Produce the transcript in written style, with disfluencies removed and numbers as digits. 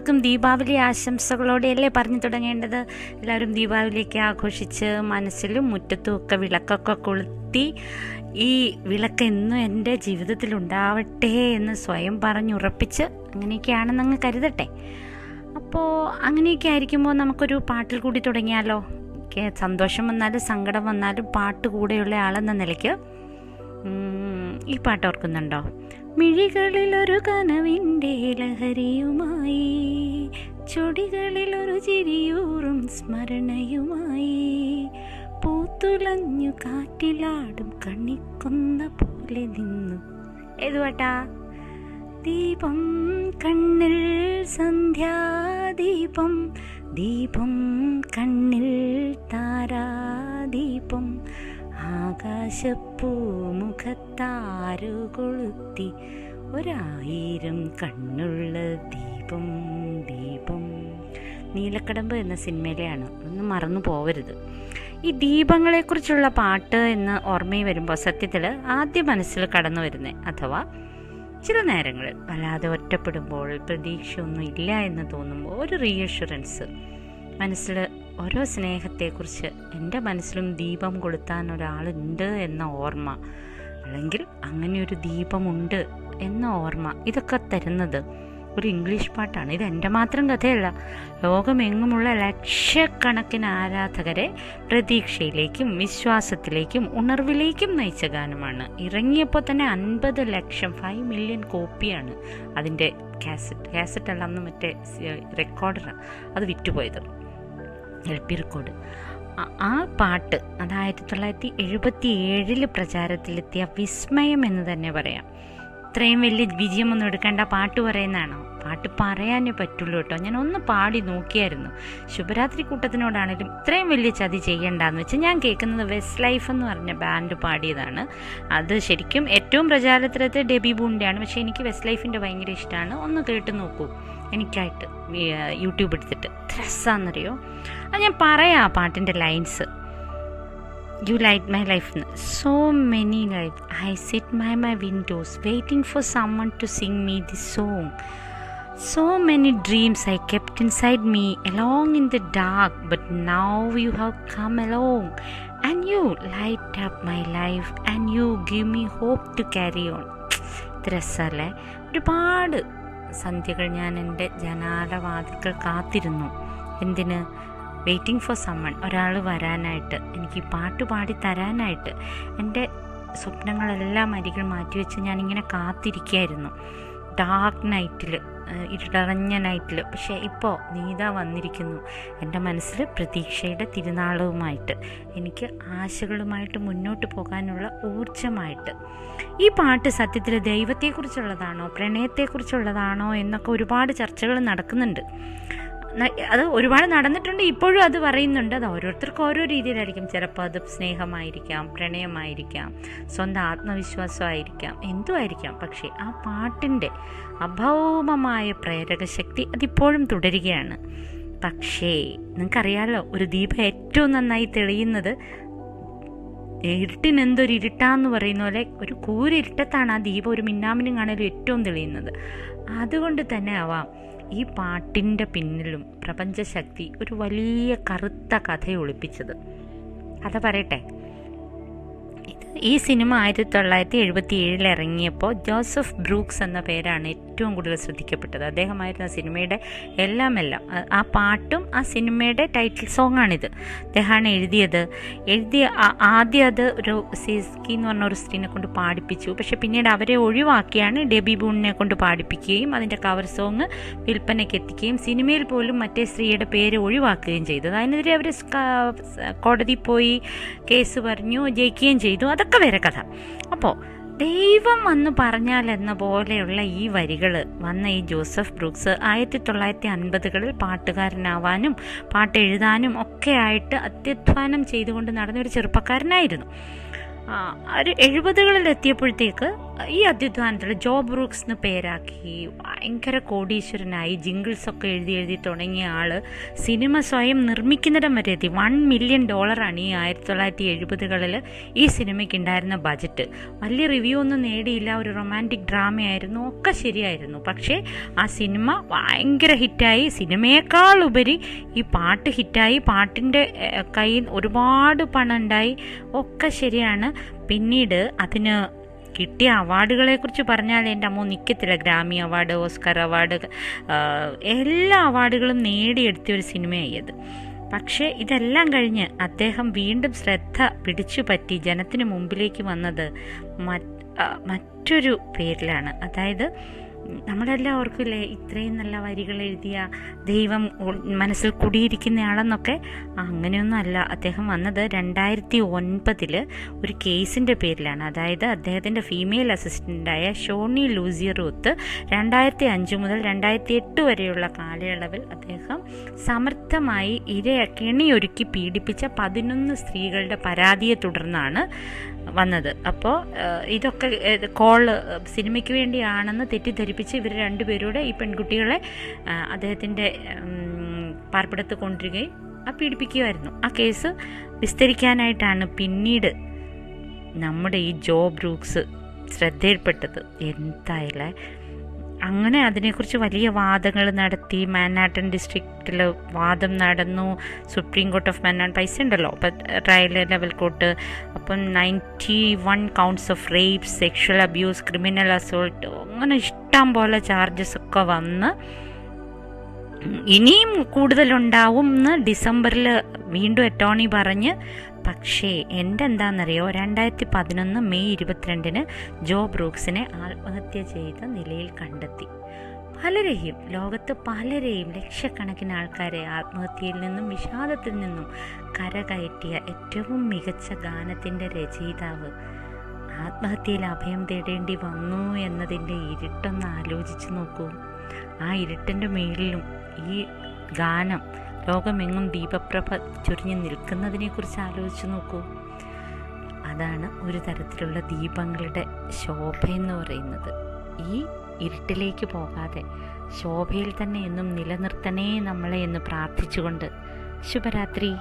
എല്ലാവർക്കും ദീപാവലി ആശംസകളോടെയല്ലേ പറഞ്ഞു തുടങ്ങേണ്ടത്. എല്ലാവരും ദീപാവലിയൊക്കെ ആഘോഷിച്ച് മനസ്സിലും മുറ്റത്തും ഒക്കെ വിളക്കൊക്കെ കൊളുത്തി ഈ വിളക്ക് എന്നും എൻ്റെ ജീവിതത്തിൽ ഉണ്ടാവട്ടെ എന്ന് സ്വയം പറഞ്ഞുറപ്പിച്ച് അങ്ങനെയൊക്കെയാണെന്നങ്ങ് കരുതട്ടെ. അപ്പോൾ അങ്ങനെയൊക്കെ ആയിരിക്കുമ്പോൾ നമുക്കൊരു പാട്ടിൽ കൂടി തുടങ്ങിയാലോ. സന്തോഷം വന്നാലും സങ്കടം വന്നാലും പാട്ട് കൂടെയുള്ള ആളെന്ന നിലയ്ക്ക് ഈ പാട്ട് ഓർക്കുന്നുണ്ടോ? മിഴികളിലൊരു കനവിൻ്റെ ലഹരിയുമായി, ചൊടികളിലൊരു ചിരിയൂറും സ്മരണയുമായി, പൂത്തുലഞ്ഞു കാറ്റിലാടും കണിക്കൊന്ന പോലെ നിന്നു. ഏത് പാട്ടാ? ദീപം കണ്ണിൽ സന്ധ്യാദീപം, ദീപം കണ്ണിൽ താരാദീപം, ആകാശപ്പൂമുഖത്താരു കൊളുത്തി 1000 കണ്ണുള്ള ദീപം ദീപം. നീലക്കടമ്പ് എന്ന സിനിമയിലെയാണ്, ഒന്നും മറന്നു പോവരുത്. ഈ ദീപങ്ങളെക്കുറിച്ചുള്ള പാട്ട് എന്ന് ഓർമ്മയിൽ വരുമ്പോൾ സത്യത്തിൽ ആദ്യം മനസ്സിൽ കടന്നു വരുന്നത്, അഥവാ ചില നേരങ്ങളിൽ വല്ലാതെ ഒറ്റപ്പെടുമ്പോൾ, പ്രതീക്ഷയൊന്നും ഇല്ല എന്ന് തോന്നുമ്പോൾ ഒരു റീഅഷ്വറൻസ് മനസ്സിൽ, ഓരോ സ്നേഹത്തെക്കുറിച്ച് എൻ്റെ മനസ്സിലും ദീപം കൊളുത്താൻ ഒരാളുണ്ട് എന്ന ഓർമ്മ, അല്ലെങ്കിൽ അങ്ങനെയൊരു ദീപമുണ്ട് എന്ന ഓർമ്മ, ഇതൊക്കെ തരുന്നത് ഒരു ഇംഗ്ലീഷ് പാട്ടാണ്. ഇത് എൻ്റെ മാത്രം കഥയല്ല, ലോകമെങ്ങുമുള്ള ലക്ഷക്കണക്കിന് ആരാധകരെ പ്രതീക്ഷയിലേക്കും വിശ്വാസത്തിലേക്കും ഉണർവിലേക്കും നയിച്ച ഗാനമാണ്. ഇറങ്ങിയപ്പോൾ തന്നെ 50 ലക്ഷം 5 മില്യൺ കോപ്പിയാണ് അതിൻ്റെ കാസറ്റ് അല്ല, അന്ന് മറ്റേ റെക്കോർഡറാണ് അത് വിറ്റുപോയത്, LP റെക്കോർഡ്. ആ പാട്ട് അത് 1977 പ്രചാരത്തിലെത്തിയ വിസ്മയം എന്ന് തന്നെ പറയാം. ഇത്രയും വലിയ വിജയമൊന്നും എടുക്കേണ്ട പാട്ട് പറയുന്നതാണോ? പാട്ട് പറയാനേ പറ്റുള്ളൂ കേട്ടോ. ഞാൻ ഒന്ന് പാടി നോക്കിയായിരുന്നു. ശുഭരാത്രി കൂട്ടത്തിനോടാണെങ്കിലും ഇത്രയും വലിയ ചതി ചെയ്യണ്ടെന്ന് വെച്ച് ഞാൻ കേൾക്കുന്നത് വെസ്റ്റ് ലൈഫ് എന്ന് പറഞ്ഞ ബാൻഡ് പാടിയതാണ്. അത് ശരിക്കും ഏറ്റവും പ്രചാരത്തിലെത്തിയ ഡെബി ബൂണിൻ്റെയാണ്. പക്ഷേ എനിക്ക് വെസ്റ്റ് ലൈഫിൻ്റെ ഭയങ്കര ഇഷ്ടമാണ്. ഒന്ന് കേട്ട് നോക്കൂ എനിക്കായിട്ട്, യൂട്യൂബ് എടുത്തിട്ട്. രസാന്നറിയോ? അത് ഞാൻ പറയാം ആ പാട്ടിൻ്റെ lines. You light my life, so many nights I sit by my windows waiting for someone to sing me this song. So many dreams I kept inside me along in the dark, but now you have come along and you light up my life and you give me hope to carry on. രസമല്ലേ? ഒരുപാട് സന്ധ്യകൾ ഞാൻ എൻ്റെ ജനാലവാതിൽക്കൽ കാത്തിരുന്നു. എന്തിന്? Waiting for someone, ഒരാൾ വരാനായിട്ട്, എനിക്ക് പാട്ട് പാടി തരാനായിട്ട്. എൻ്റെ സ്വപ്നങ്ങളെല്ലാം അരികൾ മാറ്റിവെച്ച് ഞാനിങ്ങനെ കാത്തിരിക്കുകയായിരുന്നു ഡാർക്ക് നൈറ്റിൽ, ഇരുടഞ്ഞ നൈറ്റിൽ. പക്ഷേ ഇപ്പോൾ നീതാ വന്നിരിക്കുന്നു എൻ്റെ മനസ്സിൽ പ്രതീക്ഷയുടെ തിരുനാളവുമായിട്ട്, എനിക്ക് ആശകളുമായിട്ട് മുന്നോട്ട് പോകാനുള്ള ഊർജ്ജമായിട്ട്. ഈ പാട്ട് സത്യത്തിൽ ദൈവത്തെക്കുറിച്ചുള്ളതാണോ പ്രണയത്തെക്കുറിച്ചുള്ളതാണോ എന്നൊക്കെ ഒരുപാട് ചർച്ചകൾ നടക്കുന്നുണ്ട്. അത് ഒരുപാട് നടന്നിട്ടുണ്ട്, ഇപ്പോഴും അത് പറയുന്നുണ്ട്. അത് ഓരോരുത്തർക്കും ഓരോ രീതിയിലായിരിക്കും. ചിലപ്പോൾ അത് സ്നേഹമായിരിക്കാം, പ്രണയമായിരിക്കാം, സ്വന്തം ആത്മവിശ്വാസമായിരിക്കാം, എന്തുമായിരിക്കാം. പക്ഷേ ആ പാട്ടിൻ്റെ അഭൗമമായ പ്രേരകശക്തി അതിപ്പോഴും തുടരുകയാണ്. പക്ഷേ നിങ്ങൾക്കറിയാമല്ലോ, ഒരു ദീപം ഏറ്റവും നന്നായി തെളിയുന്നത് ഇരുട്ടിനെന്തൊരു ഇരുട്ടാന്ന് പറയുന്ന പോലെ ഒരു കൂരിരുട്ടത്താണ് ആ ദീപം ഒരു മിന്നാമിനും കാണലും ഏറ്റവും തെളിയുന്നത്. അതുകൊണ്ട് തന്നെ ആവാം ഈ പാട്ടിൻ്റെ പിന്നിലും പ്രപഞ്ചശക്തി ഒരു വലിയ കറുത്ത കഥ ഒളിപ്പിച്ചത്. കഥ പറയട്ടെ. ഈ സിനിമ 1977 ഇറങ്ങിയപ്പോൾ ജോസഫ് ബ്രൂക്സ് എന്ന പേരാണ് ഏറ്റവും കൂടുതൽ ശ്രദ്ധിക്കപ്പെട്ടത്. അദ്ദേഹമായിരുന്നു ആ സിനിമയുടെ എല്ലാം. ആ പാട്ടും ആ സിനിമയുടെ ടൈറ്റിൽ സോങ്ങാണിത്. അദ്ദേഹമാണ് എഴുതിയ ആദ്യം അത് ഒരു സിസ്കി എന്ന് പറഞ്ഞ ഒരു സ്ത്രീനെ കൊണ്ട് പാടിപ്പിച്ചു. പക്ഷെ പിന്നീട് അവരെ ഒഴിവാക്കിയാണ് ഡെബി ബൂണിനെ കൊണ്ട് പാടിപ്പിക്കുകയും അതിൻ്റെ കവർ സോങ് വിൽപ്പനയ്ക്ക് എത്തിക്കുകയും സിനിമയിൽ പോലും മറ്റേ സ്ത്രീയുടെ പേര് ഒഴിവാക്കുകയും ചെയ്തത്. അതിനെതിരെ അവർ കോടതി പോയി കേസ് പറഞ്ഞു, ജയിക്കുകയും ചെയ്തു. അതൊക്കെ വേറെ കഥ. അപ്പോൾ ദൈവം വന്ന് പറഞ്ഞാൽ എന്ന പോലെയുള്ള ഈ വരികൾ വന്ന ഈ ജോസഫ് ബ്രൂക്സ് 1950കളിൽ പാട്ടുകാരനാവാനും പാട്ട് എഴുതാനും ഒക്കെ ആയിട്ട് അത്യധ്വാനം ചെയ്തുകൊണ്ട് നടന്ന ഒരു ചെറുപ്പക്കാരനായിരുന്നു. ഒരു 70കളിൽ എത്തിയപ്പോഴത്തേക്ക് ഈ അത്യുത്ഥാനത്തിൽ ജോ ബ്രൂക്സ് എന്ന് പേരാക്കി ഭയങ്കര കോടീശ്വരനായി ജിംഗിൾസൊക്കെ എഴുതി തുടങ്ങിയ ആൾ സിനിമ സ്വയം നിർമ്മിക്കുന്നിടം വരെ എത്തി. $1 മില്യൺ ഈ 1970-കളിൽ ഈ സിനിമയ്ക്ക് ഉണ്ടായിരുന്ന ബജറ്റ്. വലിയ റിവ്യൂ ഒന്നും നേടിയില്ല, ഒരു റൊമാൻറ്റിക് ഡ്രാമയായിരുന്നു, ഒക്കെ ശരിയായിരുന്നു. പക്ഷേ ആ സിനിമ ഭയങ്കര ഹിറ്റായി. സിനിമയേക്കാൾ ഉപരി ഈ പാട്ട് ഹിറ്റായി, പാട്ടിൻ്റെ കയ്യിൽ ഒരുപാട് പണം ഉണ്ടായി, ഒക്കെ ശരിയാണ്. പിന്നീട് അതിന് കിട്ടിയ അവാർഡുകളെക്കുറിച്ച് പറഞ്ഞാൽ എൻ്റെ അമ്മ നിൽക്കത്തില്ല. ഗ്രാമി അവാർഡ്, ഓസ്കർ അവാർഡ്, എല്ലാ അവാർഡുകളും നേടിയെടുത്ത ഒരു സിനിമയായി അത്. പക്ഷേ ഇതെല്ലാം കഴിഞ്ഞ് അദ്ദേഹം വീണ്ടും ശ്രദ്ധ പിടിച്ചു പറ്റി ജനത്തിന് മുമ്പിലേക്ക് വന്നത് മറ്റൊരു പേരിലാണ്. അതായത് നമ്മളെല്ലാം ഓർക്കില്ലേ, ഇത്രയും നല്ല വരികൾ എഴുതിയ ദൈവം മനസ്സിൽ കുടിയിരിക്കുന്നയാളെന്നൊക്കെ. അങ്ങനെയൊന്നും അല്ല. അദ്ദേഹം വന്നത് 2009 ഒരു കേസിൻ്റെ പേരിലാണ്. അതായത് അദ്ദേഹത്തിൻ്റെ ഫീമെയിൽ അസിസ്റ്റൻ്റായ ഷോണി ലൂസിയറൂത്ത് 2005 മുതൽ 2008 വരെയുള്ള കാലയളവിൽ അദ്ദേഹം സമർത്ഥമായി കെണിയൊരുക്കി പീഡിപ്പിച്ച 11 സ്ത്രീകളുടെ പരാതിയെ തുടർന്നാണ് വന്നത്. അപ്പോൾ ഇതൊക്കെ സിനിമയ്ക്ക് വേണ്ടിയാണെന്ന് തെറ്റിദ്ധരിപ്പിച്ച് ഇവർ രണ്ടുപേരോട് ഈ പെൺകുട്ടികളെ അദ്ദേഹത്തിൻ്റെ പാർപ്പിടത്ത് കൊണ്ടുവരികയും പീഡിപ്പിക്കുകയായിരുന്നു. ആ കേസ് വിസ്തരിക്കാനായിട്ടാണ് പിന്നീട് നമ്മുടെ ഈ ജോ ബ്രൂക്സ് ശ്രദ്ധയിൽപ്പെട്ടത്. എന്തായാലും അങ്ങനെ അതിനെക്കുറിച്ച് വലിയ വാദങ്ങൾ നടത്തി. മാൻഹാട്ടൻ ഡിസ്ട്രിക്റ്റിൽ വാദം നടന്നു. സുപ്രീം കോർട്ട് ഓഫ് മാൻഹാട്ടൻ, പൈസ ഉണ്ടല്ലോ, അപ്പം ട്രയൽ ലെവൽ കോർട്ട്. അപ്പം 91 counts of rape, sexual abuse, criminal assault, അങ്ങനെ ഇഷ്ടം പോലെ ചാർജസ് ഒക്കെ വന്ന് ഇനിയും കൂടുതലുണ്ടാവും എന്ന് ഡിസംബറിൽ വീണ്ടും അറ്റോർണി പറഞ്ഞ്. പക്ഷേ എന്താണെന്നറിയോ, 2011 മെയ് 22 ജോ ബ്രൂക്സിനെ ആത്മഹത്യ ചെയ്ത നിലയിൽ കണ്ടെത്തി. ലോകത്ത് പലരെയും, ലക്ഷക്കണക്കിന് ആൾക്കാരെ ആത്മഹത്യയിൽ നിന്നും വിഷാദത്തിൽ നിന്നും കരകയറ്റിയ ഏറ്റവും മികച്ച ഗാനത്തിൻ്റെ രചയിതാവ് ആത്മഹത്യയിൽ അഭയം തേടേണ്ടി വന്നു എന്നതിൻ്റെ ഇരുട്ടൊന്ന് ആലോചിച്ച് നോക്കൂ. ആ ഇരുട്ടിൻ്റെ മേളിലും ഈ ഗാനം ലോകമെങ്ങും ദീപപ്രഭ ചൊരിഞ്ഞ് നിൽക്കുന്നതിനെക്കുറിച്ച് ആലോചിച്ച് നോക്കൂ. അതാണ് ഒരു തരത്തിലുള്ള ദീപങ്ങളുടെ ശോഭയെന്ന് പറയുന്നത്. ഈ ഇരുട്ടിലേക്ക് പോകാതെ ശോഭയിൽ തന്നെ എന്നും നിലനിർത്തണേ നമ്മളെ എന്ന് പ്രാർത്ഥിച്ചുകൊണ്ട് ശുഭരാത്രി.